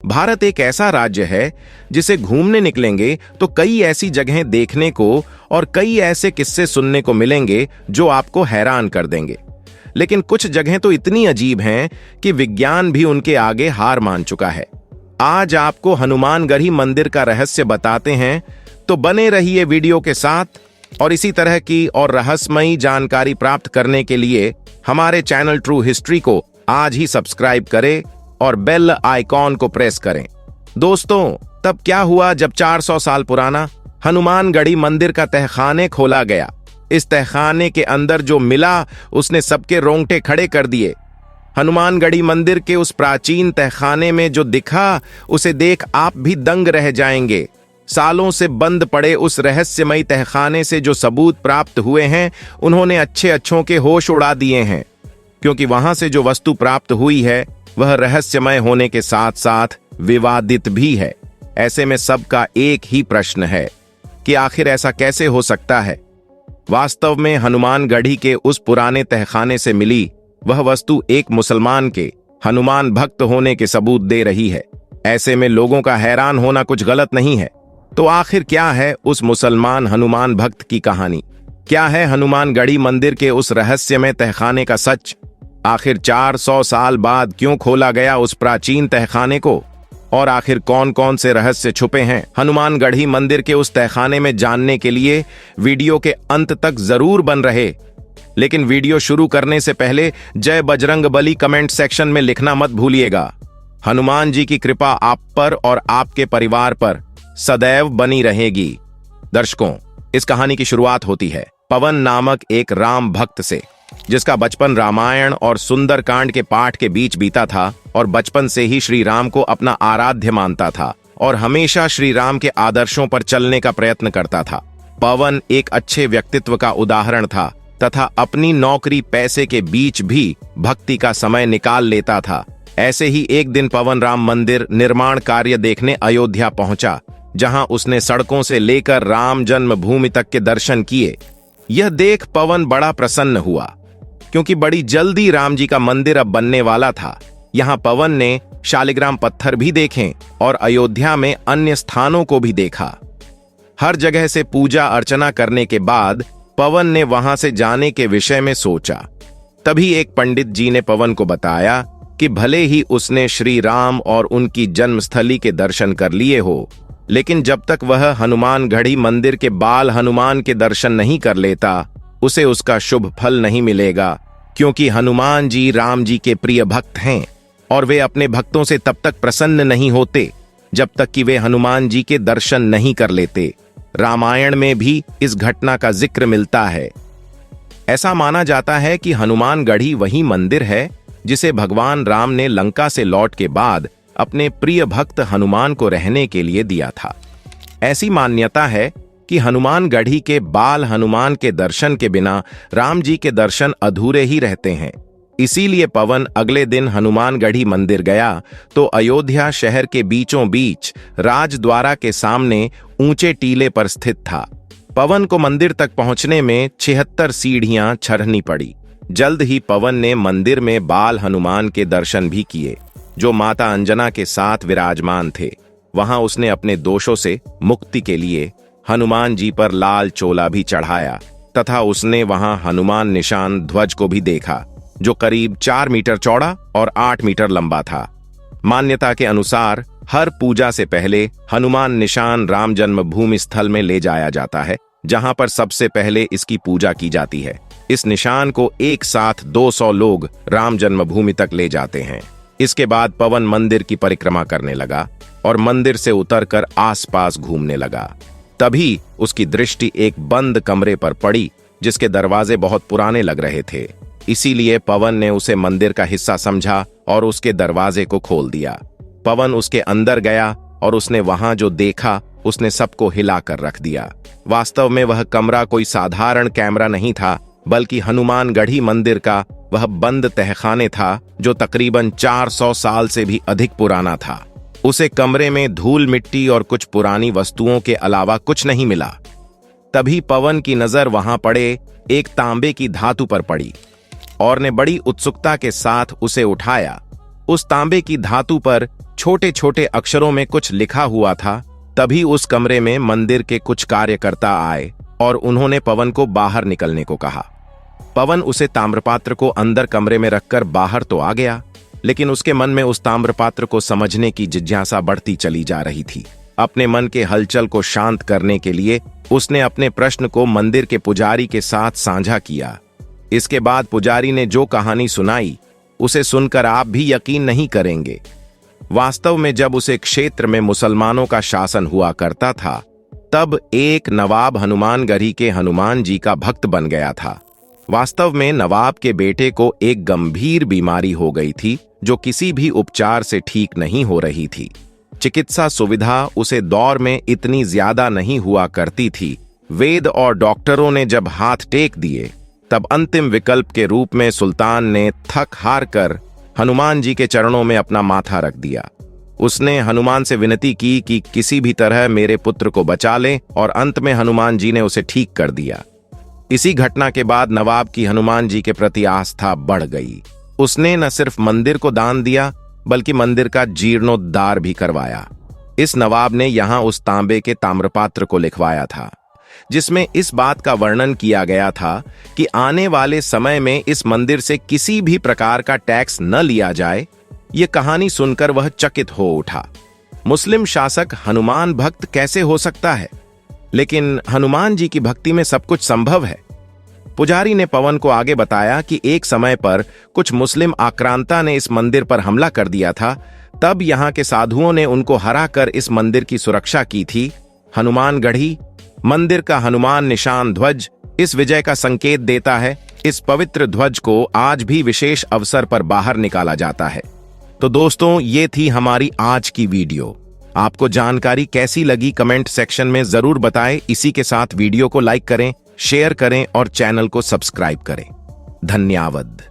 भारत एक ऐसा राज्य है जिसे घूमने निकलेंगे तो कई ऐसी जगहें देखने को और कई ऐसे किस्से सुनने को मिलेंगे जो आपको हैरान कर देंगे। लेकिन कुछ जगहें तो इतनी अजीब हैं कि विज्ञान भी उनके आगे हार मान चुका है। आज आपको हनुमानगढ़ी मंदिर का रहस्य बताते हैं, तो बने रहिए वीडियो के साथ। और इसी तरह की और रहस्यमयी जानकारी प्राप्त करने के लिए हमारे चैनल ट्रू हिस्ट्री को आज ही सब्सक्राइब करें और बेल आइकॉन को प्रेस करें। दोस्तों, तब क्या हुआ जब 400 साल पुराना हनुमानगढ़ी मंदिर का तहखाने खोला गया। इस तहखाने के अंदर जो मिला उसने सबके रोंगटे खड़े कर दिए। हनुमानगढ़ी मंदिर के उस प्राचीन तहखाने में जो दिखा उसे देख आप भी दंग रह जाएंगे। सालों से बंद पड़े उस रहस्यमयी तहखाने से जो सबूत प्राप्त हुए हैं उन्होंने अच्छों के होश उड़ा दिए हैं, क्योंकि वहां से जो वस्तु प्राप्त हुई है वह रहस्यमय होने के साथ साथ विवादित भी है। ऐसे में सबका एक ही प्रश्न है कि आखिर ऐसा कैसे हो सकता है। वास्तव में हनुमानगढ़ी के उस पुराने तहखाने से मिली वह वस्तु एक मुसलमान के हनुमान भक्त होने के सबूत दे रही है। ऐसे में लोगों का हैरान होना कुछ गलत नहीं है। तो आखिर क्या है उस मुसलमान हनुमान भक्त की कहानी? क्या है हनुमानगढ़ी मंदिर के उस रहस्यमय तहखाने का सच? आखिर 400 साल बाद क्यों खोला गया उस प्राचीन तहखाने को? और आखिर कौन कौन से रहस्य छुपे हैं हनुमानगढ़ी मंदिर के उस तहखाने में? जानने के लिए वीडियो के अंत तक जरूर बन रहे। लेकिन वीडियो शुरू करने से पहले जय बजरंग बली कमेंट सेक्शन में लिखना मत भूलिएगा। हनुमान जी की कृपा आप पर और आपके परिवार पर सदैव बनी रहेगी। दर्शकों, इस कहानी की शुरुआत होती है पवन नामक एक राम भक्त से, जिसका बचपन रामायण और सुंदरकांड के पाठ के बीच बीता था और बचपन से ही श्री राम को अपना आराध्य मानता था और हमेशा श्री राम के आदर्शों पर चलने का प्रयत्न करता था। पवन एक अच्छे व्यक्तित्व का उदाहरण था तथा अपनी नौकरी पैसे के बीच भी भक्ति का समय निकाल लेता था। ऐसे ही एक दिन पवन राम मंदिर निर्माण कार्य देखने अयोध्या पहुंचा, जहां उसने सड़कों से लेकर राम जन्मभूमि तक के दर्शन किए। यह देख पवन बड़ा प्रसन्न हुआ, क्योंकि बड़ी जल्दी राम जी का मंदिर अब बनने वाला था। यहाँ पवन ने शालिग्राम पत्थर भी देखे और अयोध्या में अन्य स्थानों को भी देखा। हर जगह से पूजा अर्चना करने के बाद पवन ने वहां से जाने के विषय में सोचा। तभी एक पंडित जी ने पवन को बताया कि भले ही उसने श्री राम और उनकी जन्मस्थली के दर्शन कर लिए हो, लेकिन जब तक वह हनुमानगढ़ी मंदिर के बाल हनुमान के दर्शन नहीं कर लेता, उसे उसका शुभ फल नहीं मिलेगा। क्योंकि हनुमान जी राम जी के प्रिय भक्त हैं और वे अपने भक्तों से तब तक प्रसन्न नहीं होते जब तक कि वे हनुमान जी के दर्शन नहीं कर लेते। रामायण में भी इस घटना का जिक्र मिलता है। ऐसा माना जाता है कि हनुमानगढ़ी वही मंदिर है जिसे भगवान राम ने लंका से लौट के बाद अपने प्रिय भक्त हनुमान को रहने के लिए दिया था। ऐसी मान्यता है कि हनुमानगढ़ी के बाल हनुमान के दर्शन के बिना राम जी के दर्शन अधूरे ही रहते हैं। इसीलिए पवन अगले दिन हनुमानगढ़ी मंदिर गया तो अयोध्या शहर के बीचों बीच राजद्वारा के सामने ऊंचे टीले पर स्थित था। पवन को मंदिर तक पहुंचने में 76 सीढ़ियां चढ़नी पड़ी। जल्द ही पवन ने मंदिर में बाल हनुमान के दर्शन भी किए, जो माता अंजना के साथ विराजमान थे। वहां उसने अपने दोषों से मुक्ति के लिए हनुमान जी पर लाल चोला भी चढ़ाया तथा उसने वहां हनुमान निशान ध्वज को भी देखा, जो करीब 4 मीटर चौड़ा और 8 मीटर लंबा था। मान्यता के अनुसार हर पूजा से पहले हनुमान निशान राम जन्मभूमि स्थल में ले जाया जाता है, जहां पर सबसे पहले इसकी पूजा की जाती है। इस निशान को एक साथ 200 लोग राम जन्मभूमि तक ले जाते हैं। इसके बाद पवन मंदिर की परिक्रमा करने लगा और मंदिर से उतरकर आसपास घूमने लगा। तभी उसकी दृष्टि एक बंद कमरे पर पड़ी, जिसके दरवाजे बहुत पुराने लग रहे थे। इसीलिए पवन ने उसे मंदिर का हिस्सा समझा और उसके दरवाजे को खोल दिया। पवन उसके अंदर गया और उसने वहां जो देखा उसने सबको हिलाकर रख दिया। वास्तव में वह कमरा कोई साधारण कैमरा नहीं था, बल्कि हनुमानगढ़ी मंदिर का वह बंद तहखाने था जो तकरीबन 400 साल से भी अधिक पुराना था। उसे कमरे में धूल मिट्टी और कुछ पुरानी वस्तुओं के अलावा कुछ नहीं मिला। तभी पवन की नजर वहां पड़े एक तांबे की धातु पर पड़ी और ने बड़ी उत्सुकता के साथ उसे उठाया। उस तांबे की धातु पर छोटे छोटे अक्षरों में कुछ लिखा हुआ था। तभी उस कमरे में मंदिर के कुछ कार्यकर्ता आए और उन्होंने पवन को बाहर निकलने को कहा। पवन उसे ताम्रपात्र को अंदर कमरे में रखकर बाहर तो आ गया, लेकिन उसके मन में उस ताम्रपात्र को समझने की जिज्ञासा बढ़ती चली जा रही थी। अपने मन के हलचल को शांत करने के लिए उसने अपने प्रश्न को मंदिर के पुजारी के साथ साझा किया। इसके बाद पुजारी ने जो कहानी सुनाई उसे सुनकर आप भी यकीन नहीं करेंगे। वास्तव में जब उसे क्षेत्र में मुसलमानों का शासन हुआ करता था, तब एक नवाब हनुमानगढ़ी के हनुमान जी का भक्त बन गया था। वास्तव में नवाब के बेटे को एक गंभीर बीमारी हो गई थी जो किसी भी उपचार से ठीक नहीं हो रही थी। चिकित्सा सुविधा उसे दौर में इतनी ज्यादा नहीं हुआ करती थी। वेद और डॉक्टरों ने जब हाथ टेक दिए, तब अंतिम विकल्प के रूप में सुल्तान ने थक हार कर हनुमान जी के चरणों में अपना माथा रख दिया। उसने हनुमान से विनती की कि किसी भी तरह मेरे पुत्र को बचा लें, और अंत में हनुमान जी ने उसे ठीक कर दिया। इसी घटना के बाद नवाब की हनुमान जी के प्रति आस्था बढ़ गई। उसने न सिर्फ मंदिर को दान दिया, बल्कि मंदिर का जीर्णोद्धार भी करवाया। इस नवाब ने यहां उस तांबे के ताम्रपात्र को लिखवाया था, जिसमें इस बात का वर्णन किया गया था कि आने वाले समय में इस मंदिर से किसी भी प्रकार का टैक्स न लिया जाए। ये कहानी सुनकर वह चकित हो उठा। मुस्लिम शासक हनुमान भक्त कैसे हो सकता है? लेकिन हनुमान जी की भक्ति में सब कुछ संभव है। पुजारी ने पवन को आगे बताया कि एक समय पर कुछ मुस्लिम आक्रांता ने इस मंदिर पर हमला कर दिया था। तब यहाँ के साधुओं ने उनको हराकर इस मंदिर की सुरक्षा की थी। हनुमानगढ़ी मंदिर का हनुमान निशान ध्वज इस विजय का संकेत देता है। इस पवित्र ध्वज को आज भी विशेष अवसर पर बाहर निकाला जाता है। तो दोस्तों, ये थी हमारी आज की वीडियो। आपको जानकारी कैसी लगी कमेंट सेक्शन में जरूर बताएं। इसी के साथ वीडियो को लाइक करें, शेयर करें और चैनल को सब्सक्राइब करें। धन्यवाद।